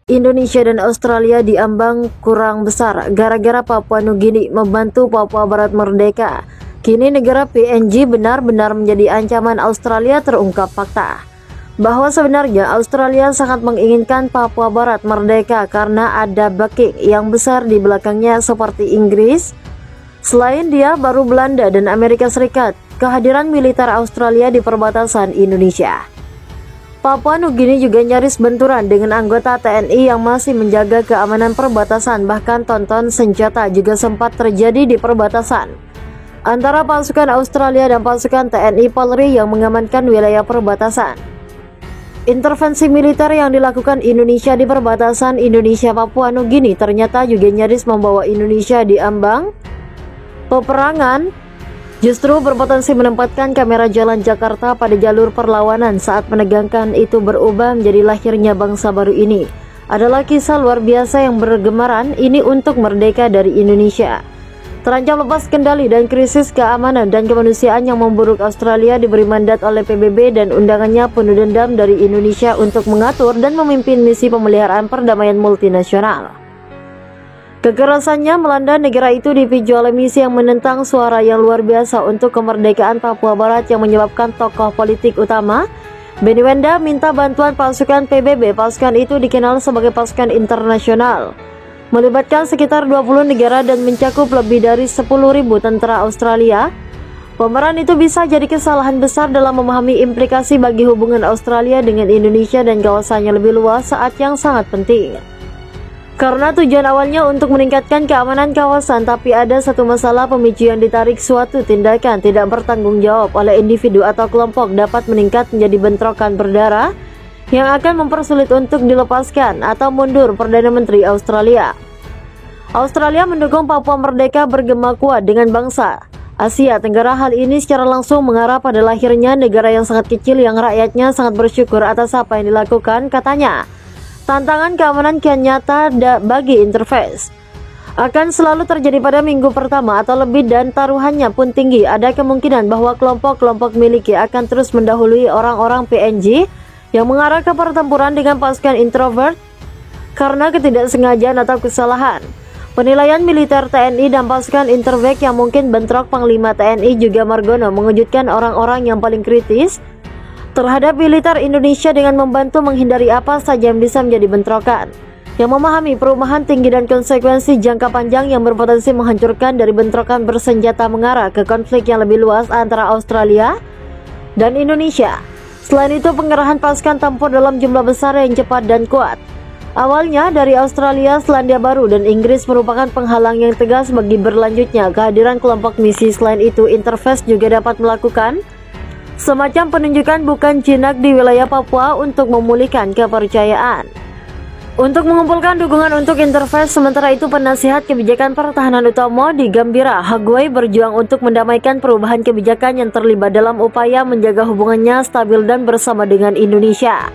Indonesia dan Australia diambang kurang besar gara-gara Papua Nugini membantu Papua Barat merdeka. Kini negara PNG benar-benar menjadi ancaman Australia. Terungkap fakta bahwa sebenarnya Australia sangat menginginkan Papua Barat merdeka karena ada backing yang besar di belakangnya seperti Inggris. Selain dia, baru Belanda dan Amerika Serikat. Kehadiran militer Australia di perbatasan Indonesia. Papua Nugini juga nyaris benturan dengan anggota TNI yang masih menjaga keamanan perbatasan. Bahkan tonton senjata juga sempat terjadi di perbatasan antara pasukan Australia dan pasukan TNI Polri yang mengamankan wilayah perbatasan. Intervensi militer yang dilakukan Indonesia di perbatasan Indonesia Papua Nugini ternyata juga nyaris membawa Indonesia di ambang peperangan. Justru berpotensi menempatkan kamera jalan Jakarta pada jalur perlawanan saat menegangkan itu berubah menjadi lahirnya bangsa baru ini. Adalah kisah luar biasa yang bergemaran ini untuk merdeka dari Indonesia. Terancam lepas kendali dan krisis keamanan dan kemanusiaan yang memburuk, Australia diberi mandat oleh PBB dan undangannya penuh dendam dari Indonesia untuk mengatur dan memimpin misi pemeliharaan perdamaian multinasional. Kekerasannya melanda negara itu dipicu oleh misi yang menentang suara yang luar biasa untuk kemerdekaan Papua Barat yang menyebabkan tokoh politik utama Benny Wenda minta bantuan pasukan PBB. Pasukan itu dikenal sebagai pasukan internasional, melibatkan sekitar 20 negara dan mencakup lebih dari 10.000 tentara Australia. Pemeran itu bisa jadi kesalahan besar dalam memahami implikasi bagi hubungan Australia dengan Indonesia dan kawasannya lebih luas saat yang sangat penting. Karena tujuan awalnya untuk meningkatkan keamanan kawasan, tapi ada satu masalah pemicu yang ditarik suatu tindakan tidak bertanggung jawab oleh individu atau kelompok dapat meningkat menjadi bentrokan berdarah yang akan mempersulit untuk dilepaskan atau mundur Perdana Menteri Australia. Australia mendukung Papua merdeka bergema kuat dengan bangsa Asia Tenggara. Hal ini secara langsung mengarah pada lahirnya negara yang sangat kecil yang rakyatnya sangat bersyukur atas apa yang dilakukan, katanya. Tantangan keamanan kian nyata bagi interface akan selalu terjadi pada minggu pertama atau lebih dan taruhannya pun tinggi. Ada kemungkinan bahwa kelompok-kelompok miliki akan terus mendahului orang-orang PNG yang mengarah ke pertempuran dengan pasukan introvert karena ketidaksengajaan atau kesalahan. Penilaian militer TNI dan pasukan introvert yang mungkin bentrok. Panglima TNI juga Margono mengejutkan orang-orang yang paling kritis terhadap militer Indonesia dengan membantu menghindari apa saja yang bisa menjadi bentrokan, yang memahami perubahan tinggi dan konsekuensi jangka panjang yang berpotensi menghancurkan dari bentrokan bersenjata mengarah ke konflik yang lebih luas antara Australia dan Indonesia. Selain itu, pengerahan pasukan tempur dalam jumlah besar yang cepat dan kuat awalnya dari Australia, Selandia Baru, dan Inggris merupakan penghalang yang tegas bagi berlanjutnya kehadiran kelompok misi. Selain itu, interface juga dapat melakukan semacam penunjukan bukan jinak di wilayah Papua untuk memulihkan kepercayaan. Untuk mengumpulkan dukungan untuk interface, sementara itu penasihat kebijakan pertahanan utama di Gambira, Hagway, berjuang untuk mendamaikan perubahan kebijakan yang terlibat dalam upaya menjaga hubungannya stabil dan bersama dengan Indonesia.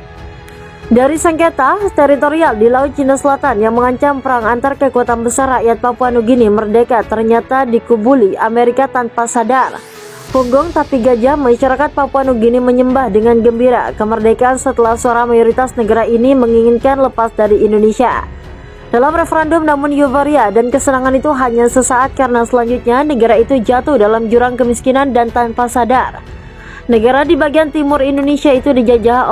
Dari sengketa teritorial di Laut Cina Selatan yang mengancam perang antar kekuatan besar, rakyat Papua Nugini merdeka ternyata dikubuli Amerika tanpa sadar. Punggung tapi gajah, masyarakat Papua Nugini menyembah dengan gembira kemerdekaan setelah suara mayoritas negara ini menginginkan lepas dari Indonesia dalam referendum. Namun euforia dan kesenangan itu hanya sesaat karena selanjutnya negara itu jatuh dalam jurang kemiskinan dan tanpa sadar negara di bagian timur Indonesia itu dijajah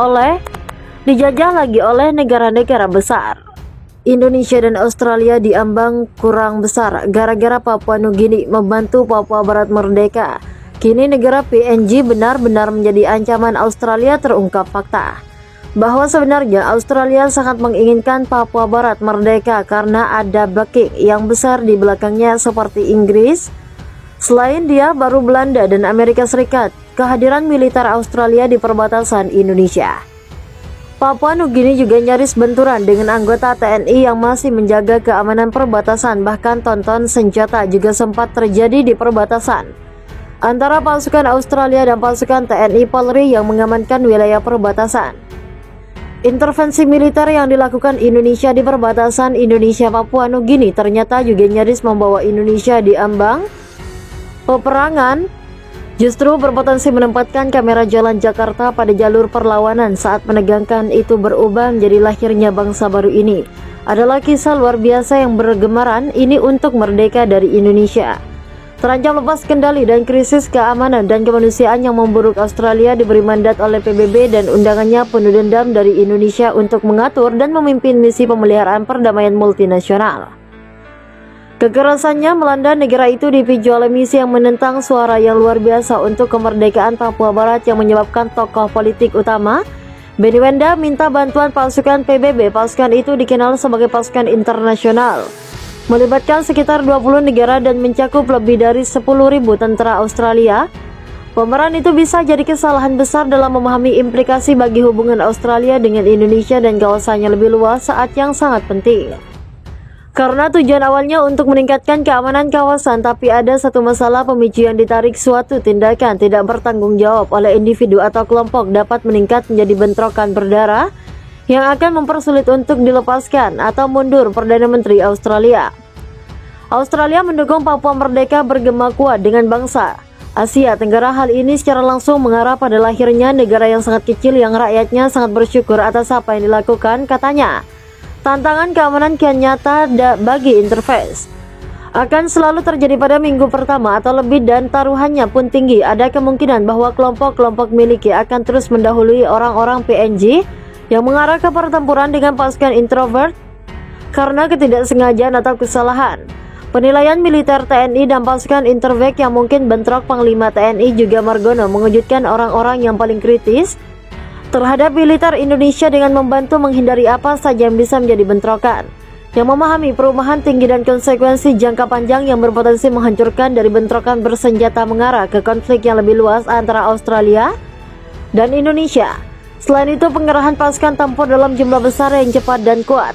lagi oleh negara-negara besar. Indonesia dan Australia diambang kurang besar gara-gara Papua Nugini membantu Papua Barat merdeka. Kini negara PNG benar-benar menjadi ancaman Australia. Terungkap fakta bahwa sebenarnya Australia sangat menginginkan Papua Barat merdeka karena ada backing yang besar di belakangnya seperti Inggris. Selain dia, baru Belanda dan Amerika Serikat. Kehadiran militer Australia di perbatasan Indonesia. Papua Nugini juga nyaris benturan dengan anggota TNI yang masih menjaga keamanan perbatasan. Bahkan tonton senjata juga sempat terjadi di perbatasan antara pasukan Australia dan pasukan TNI Polri yang mengamankan wilayah perbatasan. Intervensi militer yang dilakukan Indonesia di perbatasan Indonesia Papua Nugini ternyata juga nyaris membawa Indonesia di ambang peperangan. justru berpotensi menempatkan kamera jalan Jakarta pada jalur perlawanan saat menegangkan itu berubah menjadi lahirnya bangsa baru ini. Adalah kisah luar biasa yang bergemaran ini untuk merdeka dari Indonesia. Terancam lepas kendali dan krisis keamanan dan kemanusiaan yang memburuk, Australia diberi mandat oleh PBB dan undangannya penuh dendam dari Indonesia untuk mengatur dan memimpin misi pemeliharaan perdamaian multinasional. Kekerasannya melanda negara itu dipicu oleh misi yang menentang suara yang luar biasa untuk kemerdekaan Papua Barat yang menyebabkan tokoh politik utama Benny Wenda minta bantuan pasukan PBB. Pasukan itu dikenal sebagai pasukan internasional, melibatkan sekitar 20 negara dan mencakup lebih dari 10.000 tentara Australia. Pemeran itu bisa jadi kesalahan besar dalam memahami implikasi bagi hubungan Australia dengan Indonesia dan kawasannya lebih luas saat yang sangat penting. Karena tujuan awalnya untuk meningkatkan keamanan kawasan, tapi ada satu masalah pemicu yang ditarik suatu tindakan tidak bertanggung jawab oleh individu atau kelompok dapat meningkat menjadi bentrokan berdarah yang akan mempersulit untuk dilepaskan atau mundur Perdana Menteri Australia. Australia mendukung Papua merdeka bergema kuat dengan bangsa Asia Tenggara. Hal ini secara langsung mengarah pada lahirnya negara yang sangat kecil yang rakyatnya sangat bersyukur atas apa yang dilakukan, katanya. Tantangan keamanan kian nyata bagi interface akan selalu terjadi pada minggu pertama atau lebih dan taruhannya pun tinggi. Ada kemungkinan bahwa kelompok-kelompok miliki akan terus mendahului orang-orang PNG yang mengarah ke pertempuran dengan pasukan introvert karena ketidaksengajaan atau kesalahan. Penilaian militer TNI dan pasukan introvert yang mungkin bentrok. Panglima TNI juga Margono mengejutkan orang-orang yang paling kritis terhadap militer Indonesia dengan membantu menghindari apa saja yang bisa menjadi bentrokan, yang memahami perubahan tinggi dan konsekuensi jangka panjang yang berpotensi menghancurkan dari bentrokan bersenjata mengarah ke konflik yang lebih luas antara Australia dan Indonesia. Selain itu, pengerahan pasukan tempur dalam jumlah besar yang cepat dan kuat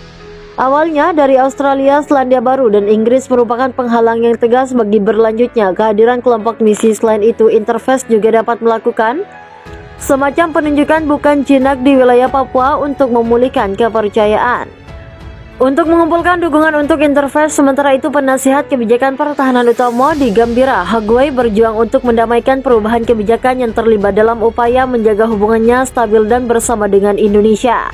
awalnya dari Australia, Selandia Baru, dan Inggris merupakan penghalang yang tegas bagi berlanjutnya kehadiran kelompok misi. Selain itu, interface juga dapat melakukan semacam penunjukan bukan jinak di wilayah Papua untuk memulihkan kepercayaan. Untuk mengumpulkan dukungan untuk interface, sementara itu penasihat kebijakan pertahanan utama di Gambira, Hagway, berjuang untuk mendamaikan perubahan kebijakan yang terlibat dalam upaya menjaga hubungannya stabil dan bersama dengan Indonesia.